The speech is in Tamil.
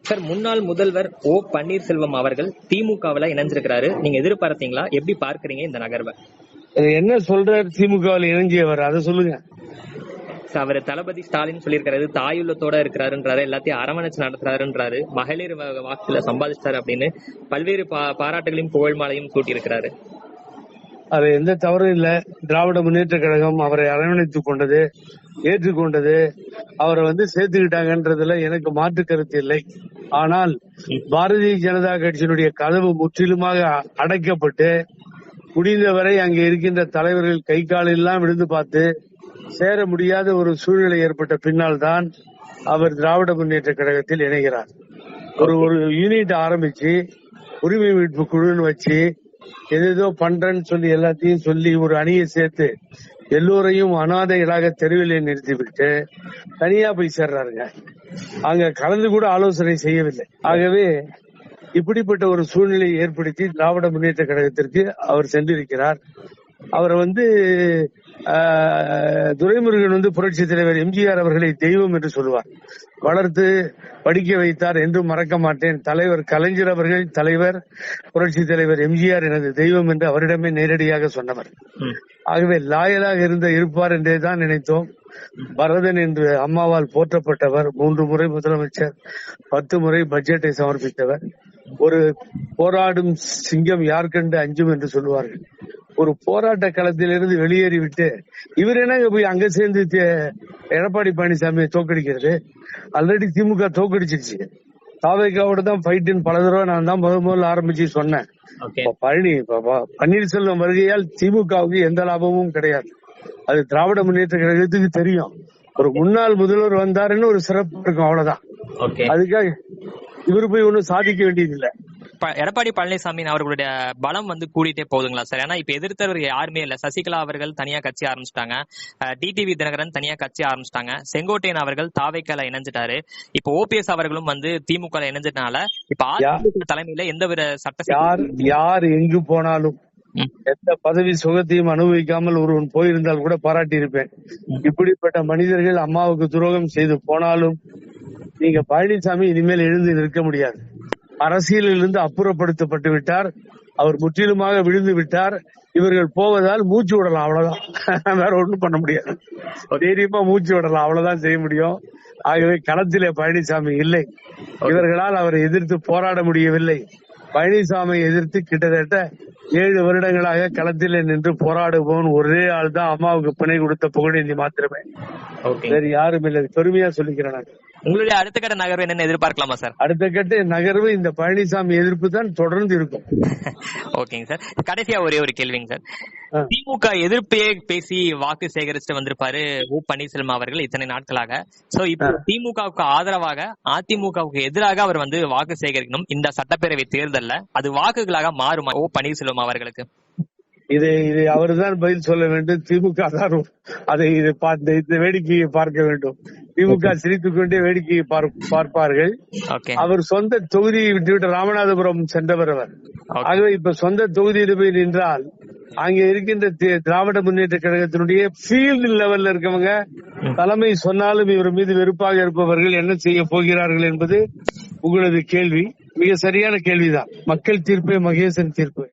சார், முன்னாள் முதல்வர் ஓ பன்னீர்செல்வம் அவர்கள் திமுகவில் இணைஞ்சிருக்கிறாரு. நீங்க எதிர்பார்த்தீங்களா? எப்படி பார்க்கறீங்க இந்த நகர்வை? என்ன சொல்றாரு திமுகவில் இணைஞ்சியவர், அதை சொல்லுங்க. அவர் தளபதி ஸ்டாலின் சொல்லியிருக்காரு, தாயுள்ளத்தோட இருக்கிறாருன்றாரு, எல்லாத்தையும் அரவணைச்சு நடத்துறாருன்றாரு, மகளிர் வாக்குல சம்பாதிச்சாரு அப்படின்னு பல்வேறு பாராட்டுகளையும் புகழ் மாலையும் சூட்டியிருக்கிறாரு. அது எந்த தவறும் இல்ல. திராவிட முன்னேற்ற கழகம் அவரை அரவணைத்துக் கொண்டது, ஏற்றுக்கொண்டது, அவரை சேர்த்துக்கிட்டாங்கன்றதுல எனக்கு மாற்று கருத்து இல்லை. ஆனால் பாரதிய ஜனதா கட்சியினுடைய கதவு முற்றிலுமாக அடைக்கப்பட்டு முடிந்தவரை அங்கே இருக்கின்ற தலைவர்கள் கை காலெல்லாம் விழுந்து பார்த்து சேர முடியாத ஒரு சூழ்நிலை ஏற்பட்ட பின்னால் தான் அவர் திராவிட முன்னேற்ற கழகத்தில் இணைகிறார். ஒரு யூனிட் ஆரம்பிச்சு உரிமை மீட்பு குழுன்னு வச்சு ஏதேதோ பண்றேன்னு சொல்லி எல்லாத்தையும் சொல்லி ஒரு அணியை சேர்த்து எல்லோரையும் அனாதைகளாக தெருவிலே நிறுத்திவிட்டு தனியா போய் சேர்றாருங்க. அங்க கலந்து கூட ஆலோசனை செய்யவில்லை. ஆகவே இப்படிப்பட்ட ஒரு சூழ்நிலையை ஏற்படுத்தி திராவிட முன்னேற்ற கழகத்திற்கு அவர் சென்றிருக்கிறார். அவரை துரைமுருகன் புரட்சி தலைவர் எம்ஜிஆர் அவர்களை தெய்வம் என்று சொல்லுவார். வளர்த்து படிக்க வைத்தார் என்றும் மறக்க மாட்டேன். தலைவர் கலைஞர் அவர்கள் தலைவர், புரட்சி தலைவர் எம்ஜிஆர் எனது தெய்வம் என்று அவரிடமே நேரடியாக சொன்னவர். ஆகவே லாயலாக இருப்பார் என்றே தான் நினைத்தோம். பரதன் என்று அம்மாவால் போற்றப்பட்டவர், 3 முறை முதலமைச்சர், 10 முறை பட்ஜெட்டை சமர்ப்பித்தவர், ஒரு போராடும் சிங்கம் யார் கண்டு அஞ்சும் என்று சொல்லுவார்கள். ஒரு போராட்ட களத்திலிருந்து வெளியேறிவிட்டு இவர் என்ன போய் அங்க சேர்ந்து எடப்பாடி பழனிசாமியை தோக்கடிக்கிறது? ஆல்ரெடி திமுக தோக்கடிச்சிருச்சு. தாவேக்காவோட தான் ஃபைட்டுன்னு பல தடவை நான் தான் முதல்ல ஆரம்பிச்சு சொன்னேன். பன்னீர்செல்வம் வருகையால் திமுகவுக்கு எந்த லாபமும் கிடையாது. அது திராவிட முன்னேற்ற கழகத்துக்கு தெரியும். ஒரு முன்னாள் முதல்வர் வந்தாருன்னு ஒரு சிறப்பு இருக்கும், அவ்வளவுதான். அதுக்காக இவரு போய் ஒன்னும் சாதிக்க வேண்டியதில்லை. எடப்பாடி பழனிசாமி அவர்களுடைய பலம் கூடிட்டே போகுதுங்களா சார்? ஏன்னா இப்ப எதிர்த்தவர் யாருமே இல்ல. சசிகலா அவர்கள் தனியா கட்சி ஆரம்பிச்சிட்டாங்க, டிடிவி தினகரன் தனியா கட்சி ஆரம்பிச்சிட்டாங்க, செங்கோட்டையன் அவர்கள் தாவேக்கால இணைஞ்சிட்டாரு, இப்ப ஓபிஎஸ் அவர்களும் திமுக இணைஞ்சதுனால இப்ப அதிமுக தலைமையில எந்தவித யார் எங்கு போனாலும் எந்த பதவி சுகத்தையும் அனுபவிக்காமல் ஒருவன் போயிருந்தால் கூட பாராட்டி இருப்பேன். இப்படிப்பட்ட மனிதர்கள் அம்மாவுக்கு துரோகம் செய்து போனாலும் நீங்க பழனிசாமி இனிமேல் எழுந்து நிற்க முடியாது. அரசியலில் இருந்து அப்புறப்படுத்தப்பட்டு விட்டார். அவர் முற்றிலுமாக விழுந்து விட்டார். இவர்கள் போவதால் மூச்சு விடலாம், அவ்வளவுதான். வேற ஒண்ணும் பண்ண முடியாது. தைரியமா மூச்சு விடலாம், அவ்வளவுதான் செய்ய முடியும். ஆகவே களத்திலே பழனிசாமி இல்லை. இவர்களால் அவரை எதிர்த்து போராட முடியவில்லை. பழனிசாமியை எதிர்த்து கிட்டத்தட்ட 7 வருடங்களாக களத்திலே நின்று போராடுவோம் ஒரே ஆள் தான் அம்மாவுக்கு பிணை கொடுத்த புகழேந்தி மாத்திரமே. வேறு யாரும் இல்லை. பெருமையா சொல்லிக்கிறேன். உங்களுடைய அடுத்த கட்ட நகர்வு என்னன்னு எதிர்பார்க்கலாமா சார்? அடுத்த கட்ட நகர்வு இந்த பழனிசாமி எதிர்ப்பு தான் தொடர்ந்து இருக்கும். ஓகேங்க சார். கடைசியா ஒரே ஒரு கேள்விங்க சார். திமுக எதிர்ப்பையே பேசி வாக்கு சேகரிச்சுட்டு வந்திருப்பாரு ஓ பன்னீர்செல்வம் அவர்கள் இத்தனை நாட்களாக. சோ இப்போ திமுகவுக்கு ஆதரவாக அதிமுகவுக்கு எதிராக அவர் வாக்கு சேகரிக்கணும் இந்த சட்டப்பேரவை தேர்தல்ல. அது வாக்குகளாக மாறுமா ஓ பன்னீர்செல்வம் அவர்களுக்கு? இது அவர்தான் பதில் சொல்ல வேண்டும். திமுக தான் அதை இந்த வேடிக்கையை பார்க்க வேண்டும். திமுக சிரித்துக் கொண்டே வேடிக்கையை பார்ப்பார்கள். அவர் சொந்த தொகுதியை விட்டுவிட்டு ராமநாதபுரம் சென்றவர் அவர். ஆகவே இப்ப சொந்த தொகுதியில் போய் நின்றால் அங்க இருக்கின்ற திராவிட முன்னேற்ற கழகத்தினுடைய ஃபீல்டு லெவல்ல இருக்கவங்க தலைமை சொன்னாலும் இவர் மீது வெறுப்பாக இருப்பவர்கள் என்ன செய்ய போகிறார்கள் என்பது உங்களது கேள்வி. மிக சரியான கேள்விதான். மக்கள் தீர்ப்பே மகேசன் தீர்ப்பு.